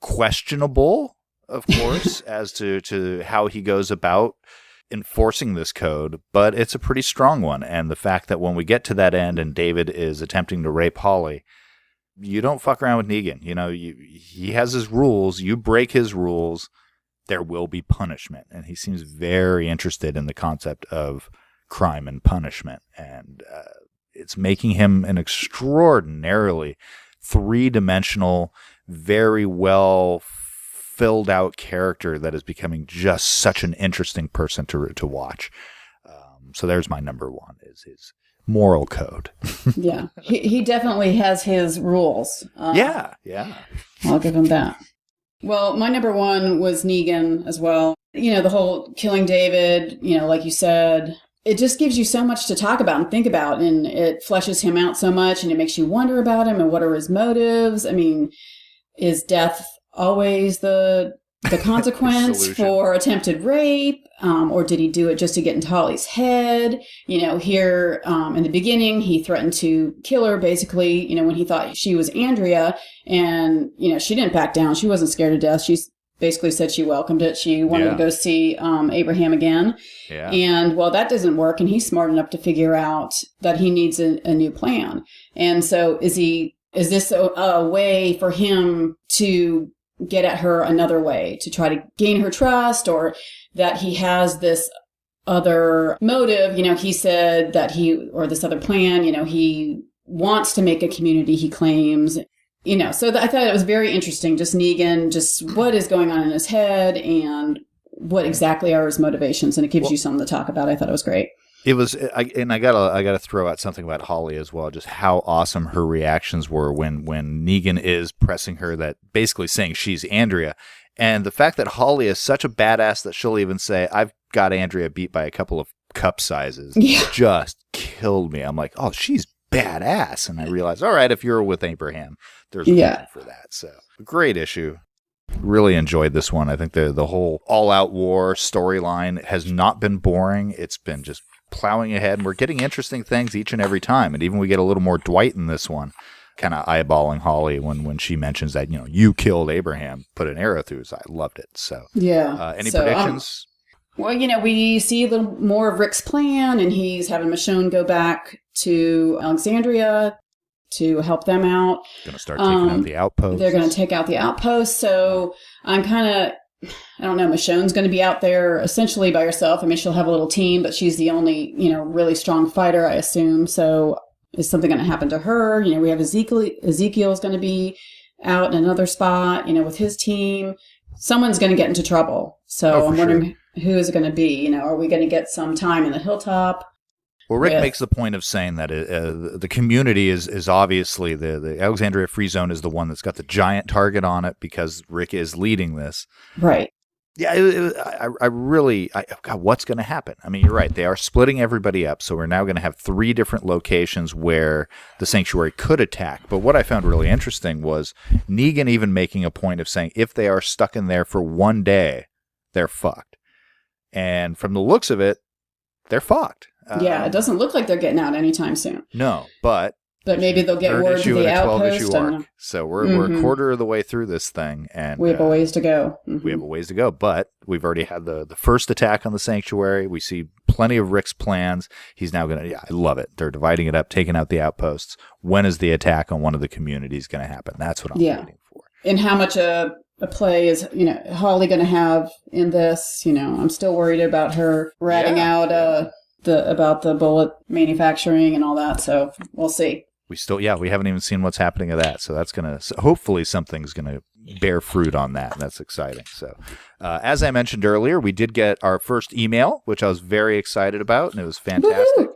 questionable, of course, as to how he goes about enforcing this code, but it's a pretty strong one. And the fact that when we get to that end and David is attempting to rape Holly, you don't fuck around with Negan. You know, he has his rules. You break his rules, there will be punishment. And he seems very interested in the concept of crime and punishment. And it's making him an extraordinarily three-dimensional, very well filled out character that is becoming just such an interesting person to watch. So there's my number one, is his moral code. Yeah, he definitely has his rules. Yeah. I'll give him that. Well, my number one was Negan as well. You know, the whole killing David, you know, like you said, it just gives you so much to talk about and think about, and it fleshes him out so much, and it makes you wonder about him and what are his motives. I mean, is death always the consequence for attempted rape, or did he do it just to get into Holly's head? You know, here in the beginning, he threatened to kill her, basically, you know, when he thought she was Andrea, and, you know, she didn't back down. She wasn't scared to death. She basically said she welcomed it. She wanted to go see Abraham again. Yeah. And, well, that doesn't work, and he's smart enough to figure out that he needs a new plan. And so is this a way for him to get at her another way, to try to gain her trust, or that he has this other motive? You know, he said that or this other plan, you know, he wants to make a community, he claims, you know. So I thought it was very interesting, just Negan, just what is going on in his head and what exactly are his motivations. And it gives you something to talk about. I thought it was great. It was, and I gotta throw out something about Holly as well. Just how awesome her reactions were when Negan is pressing her, that basically saying she's Andrea, and the fact that Holly is such a badass that she'll even say, "I've got Andrea beat by a couple of cup sizes," just killed me. I'm like, oh, she's badass, and I realized, all right, if you're with Abraham, there's room for that. So great issue. Really enjoyed this one. I think the whole all-out war storyline has not been boring. It's been just plowing ahead, and we're getting interesting things each and every time. And even we get a little more Dwight in this one, kind of eyeballing Holly when she mentions that, you know, you killed Abraham, put an arrow through his eye. Loved it. So any predictions? Well, you know, we see a little more of Rick's plan, and he's having Michonne go back to Alexandria to help them out. Going to start taking out the outposts. They're going to take out the outposts. So I'm kind of, I don't know, Michonne's going to be out there essentially by herself. I mean, she'll have a little team, but she's the only, you know, really strong fighter, I assume. So is something going to happen to her? You know, we have Ezekiel's going to be out in another spot, you know, with his team. Someone's going to get into trouble. So I'm wondering who is it going to be? You know, are we going to get some time in the hilltop? Well, Rick makes the point of saying that the community is obviously the Alexandria Free Zone is the one that's got the giant target on it because Rick is leading this. Right. Yeah, God, what's going to happen? I mean, you're right. They are splitting everybody up. So we're now going to have 3 different locations where the sanctuary could attack. But what I found really interesting was Negan even making a point of saying if they are stuck in there for one day, they're fucked. And from the looks of it, they're fucked. Yeah, it doesn't look like they're getting out anytime soon. No, but maybe they'll get word to the outpost. So we're a quarter of the way through this thing, and we have a ways to go. We have a ways to go, but we've already had the first attack on the sanctuary. We see plenty of Rick's plans. He's now going to, I love it. They're dividing it up, taking out the outposts. When is the attack on one of the communities going to happen? That's what I'm waiting for. And how much a play is, you know, Holly going to have in this? You know, I'm still worried about her ratting out about the bullet manufacturing and all that. So we'll see. We haven't even seen what's happening to that. So that's hopefully something's going to bear fruit on that. And that's exciting. So as I mentioned earlier, we did get our first email, which I was very excited about, and it was fantastic. Woo-hoo!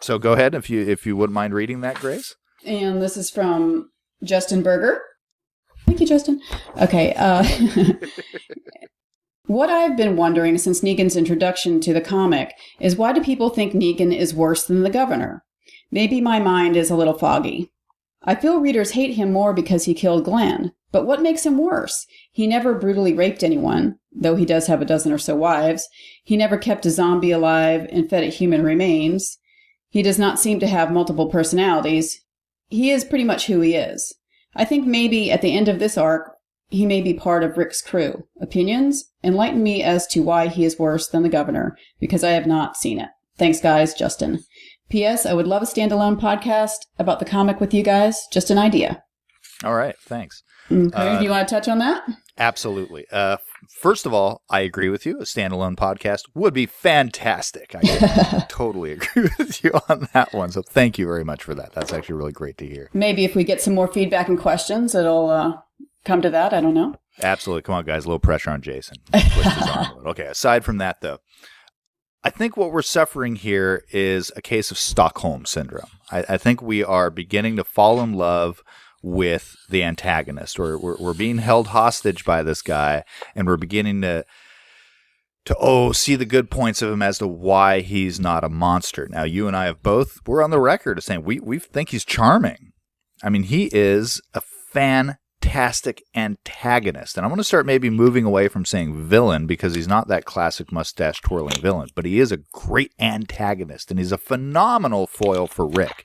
So go ahead if you wouldn't mind reading that, Grace. And this is from Justin Berger. Thank you, Justin. Okay. What I've been wondering since Negan's introduction to the comic is why do people think Negan is worse than the governor? Maybe my mind is a little foggy. I feel readers hate him more because he killed Glenn, but what makes him worse? He never brutally raped anyone, though he does have a dozen or so wives. He never kept a zombie alive and fed it human remains. He does not seem to have multiple personalities. he is pretty much who he is. I think maybe at the end of this arc, he may be part of Rick's crew. Opinions? Enlighten me as to why he is worse than the governor, because I have not seen it. Thanks, guys. Justin. P.S. I would love a standalone podcast about the comic with you guys. Just an idea. All right. Thanks. Okay. Do you want to touch on that? Absolutely. First of all, I agree with you. A standalone podcast would be fantastic. I totally agree with you on that one. So thank you very much for that. That's actually really great to hear. Maybe if we get some more feedback and questions, it'll come to that. I don't know. Absolutely. Come on, guys. A little pressure on Jason. Push his arm. Okay. Aside from that, though, I think what we're suffering here is a case of Stockholm syndrome. I think we are beginning to fall in love with the antagonist. We're being held hostage by this guy, and we're beginning to see the good points of him as to why he's not a monster. Now, you and I have both, we're on the record of saying we think he's charming. I mean, he is a fantastic antagonist. And I'm going to start maybe moving away from saying villain, because he's not that classic mustache twirling villain, but he is a great antagonist, and he's a phenomenal foil for Rick.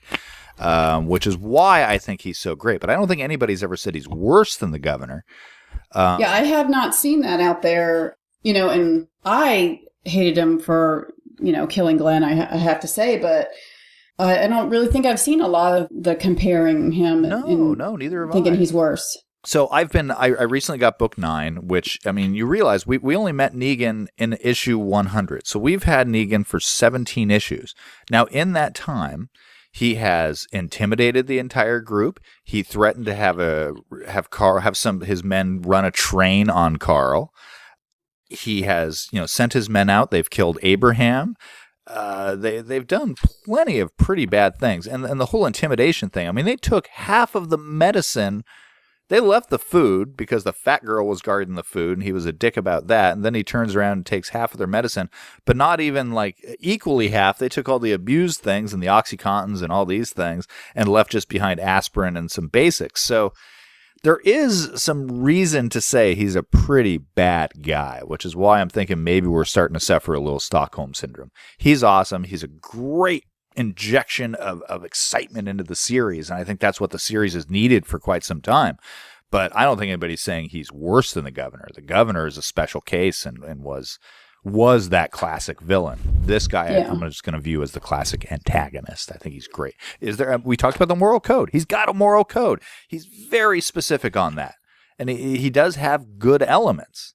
Which is why I think he's so great. But I don't think anybody's ever said he's worse than the governor. Yeah, I have not seen that out there, and I hated him for, killing Glenn, I have to say, but I don't really think I've seen a lot of the comparing him. No, neither have I. Thinking he's worse. So I recently got book 9, which, I mean, you realize we only met Negan in issue 100. So we've had Negan for 17 issues. Now, in that time, he has intimidated the entire group. He threatened to have some of his men run a train on Carl. He has, sent his men out. They've killed Abraham. They've done plenty of pretty bad things. And the whole intimidation thing. I mean, they took half of the medicine. They left the food because the fat girl was guarding the food, and he was a dick about that. And then he turns around and takes half of their medicine, but not even like equally half. They took all the abused things and the OxyContins and all these things and left just behind aspirin and some basics. So there is some reason to say he's a pretty bad guy, which is why I'm thinking maybe we're starting to suffer a little Stockholm syndrome. He's awesome. He's a great injection of excitement into the series, and I think that's what the series has needed for quite some time. But I don't think anybody's saying he's worse than the governor. The governor is a special case and was that classic villain. This guy, yeah, I'm just going to view as the classic antagonist. I think he's great. We talked about the moral code. He's got a moral code. He's very specific on that, and he does have good elements.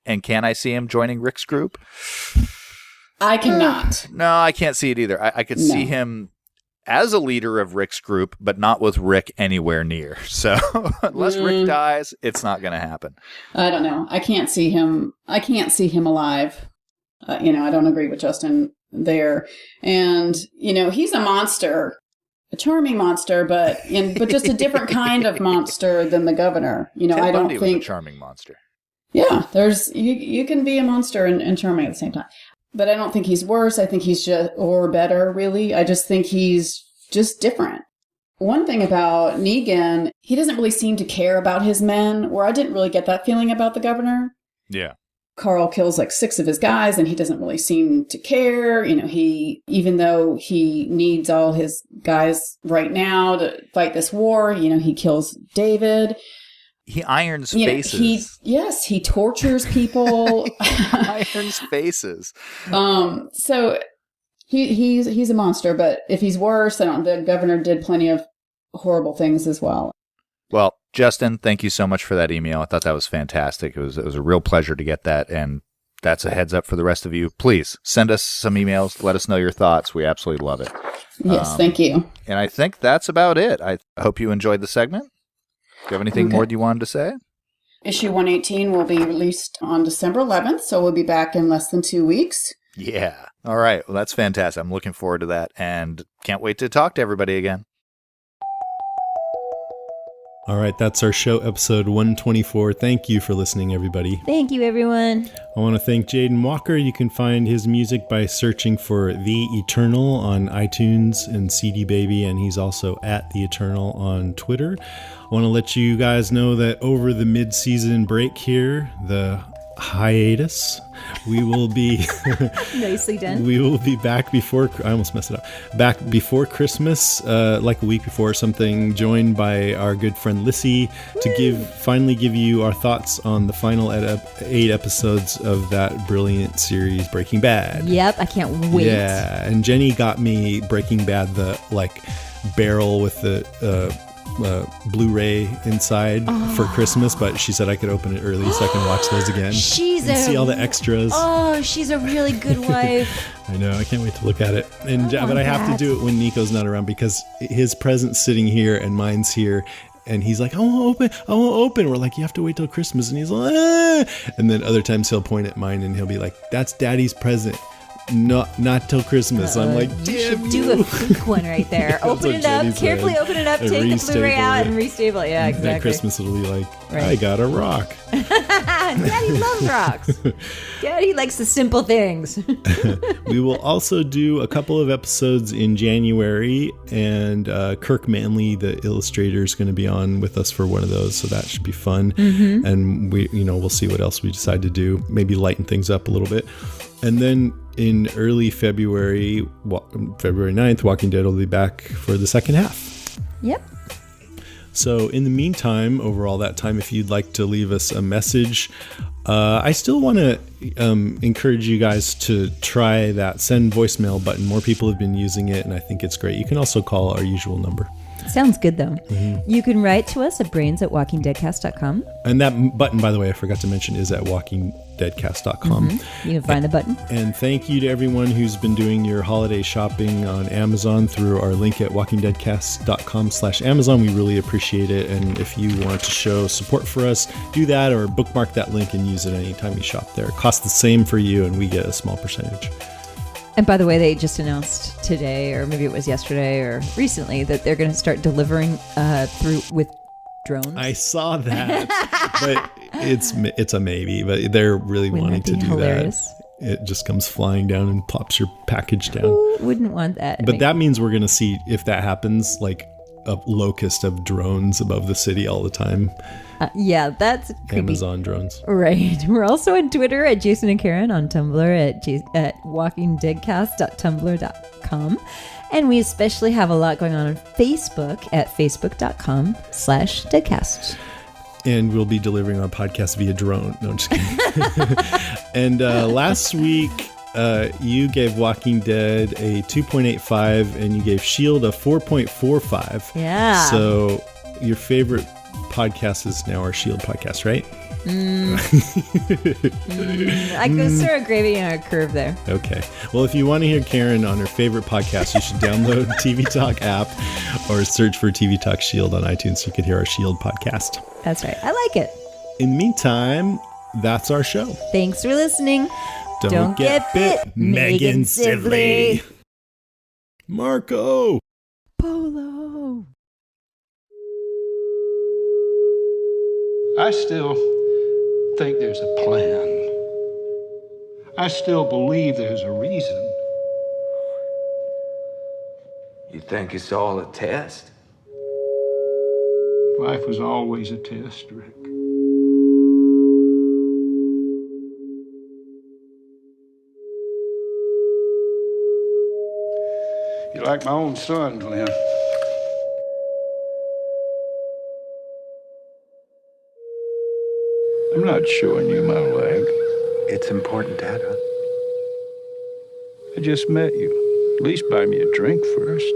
And can I see him joining Rick's group? I cannot. No, I can't see it either. I could see him as a leader of Rick's group, but not with Rick anywhere near. So unless Rick dies, it's not going to happen. I don't know. I can't see him. I can't see him alive. I don't agree with Justin there. And, he's a monster, a charming monster, but just a different kind of monster than the governor. Ted I don't Bundy think was a charming monster. Yeah, you can be a monster and charming at the same time. But I don't think he's worse. I think he's or better, really. I just think he's just different. One thing about Negan, he doesn't really seem to care about his men, where I didn't really get that feeling about the governor. Yeah. Carl kills like 6 of his guys, and he doesn't really seem to care. Even though he needs all his guys right now to fight this war, he kills David. He irons faces. He tortures people. Irons faces. So he's a monster, but if he's worse, the governor did plenty of horrible things as well. Well, Justin, thank you so much for that email. I thought that was fantastic. It was a real pleasure to get that, and that's a heads up for the rest of you. Please send us some emails. Let us know your thoughts. We absolutely love it. Yes, thank you. And I think that's about it. I hope you enjoyed the segment. Do you have anything more you wanted to say? Issue 118 will be released on December 11th, so we'll be back in less than 2 weeks. Yeah. All right. Well, that's fantastic. I'm looking forward to that, and can't wait to talk to everybody again. All right, that's our show, episode 124. Thank you for listening, everybody. Thank you, everyone. I want to thank Jaden Walker. You can find his music by searching for The Eternal on iTunes and CD Baby, and he's also at The Eternal on Twitter. I want to let you guys know that over the mid-season break here, the hiatus. We will be Nicely done. We will be back before, I almost messed it up, back before Christmas, like a week before or something, joined by our good friend Lissy to finally give you our thoughts on the final 8 episodes of that brilliant series Breaking Bad. Yep, I can't wait. Yeah, and Jenny got me Breaking Bad, the barrel with the Blu-ray inside for Christmas, but she said I could open it early so I can watch those again. See all the extras. Oh, she's a really good wife. I know. I can't wait to look at it. But I have to do it when Nico's not around because his present's sitting here and mine's here. And he's like, I won't open. We're like, you have to wait till Christmas. And he's like, ah. And then other times he'll point at mine and he'll be like, that's Daddy's present. Not till Christmas. I'm like, you should do a fake one right there. Open it up, carefully open it up, take the Blu-ray out, and restable it. Yeah, exactly. At Christmas, it'll be like, I got a rock. Daddy loves rocks. Daddy likes the simple things. We will also do a couple of episodes in January, and Kirk Manley, the illustrator, is going to be on with us for one of those, so that should be fun. Mm-hmm. And we'll see what else we decide to do. Maybe lighten things up a little bit. And then in early February 9th, Walking Dead will be back for the second half. Yep. So in the meantime, over all that time, if you'd like to leave us a message, I still want to encourage you guys to try that send voicemail button. More people have been using it, and I think it's great. You can also call our usual number. Sounds good, though. Mm-hmm. You can write to us at brains@walkingdeadcast.com. And that button, by the way, I forgot to mention, is at walkingdeadcast.com. Mm-hmm. You can find the button. And thank you to everyone who's been doing your holiday shopping on Amazon through our link at walkingdeadcast.com/Amazon. We really appreciate it. And if you want to show support for us, do that or bookmark that link and use it anytime you shop there. It costs the same for you, and we get a small percentage. And by the way, they just today, or maybe it was yesterday or recently, that they're going to start delivering with drones. I saw that, but it's a maybe. But they're really wanting to do hilarious? That. It just comes flying down and plops your package down. Who wouldn't want that? But that means we're going to see, if that happens, like a locust of drones above the city all the time. Yeah, that's creepy. Amazon drones. Right. We're also on Twitter at Jason and Karen, on Tumblr at walkingdeadcast.tumblr.com. And we especially have a lot going on Facebook at facebook.com/deadcast. And we'll be delivering our podcast via drone. No, I'm just kidding. And last week, you gave Walking Dead a 2.85 and you gave S.H.I.E.L.D. a 4.45. Yeah. So your favorite podcast is now our S.H.I.E.L.D. podcast, right? I go sort of gravy in a curve there. Okay. Well, if you want to hear Karen on her favorite podcast, you should download TV Talk app or search for TV Talk S.H.I.E.L.D. on iTunes so you can hear our S.H.I.E.L.D. podcast. That's right. I like it. In the meantime, that's our show. Thanks for listening. Don't get bit, Megan Sibley. Marco. Polo. I still think there's a plan. I still believe there's a reason. You think it's all a test? Life was always a test, Rick. You're like my own son, Glenn. I'm not showing you my leg. It's important, Dad. I just met you. At least buy me a drink first.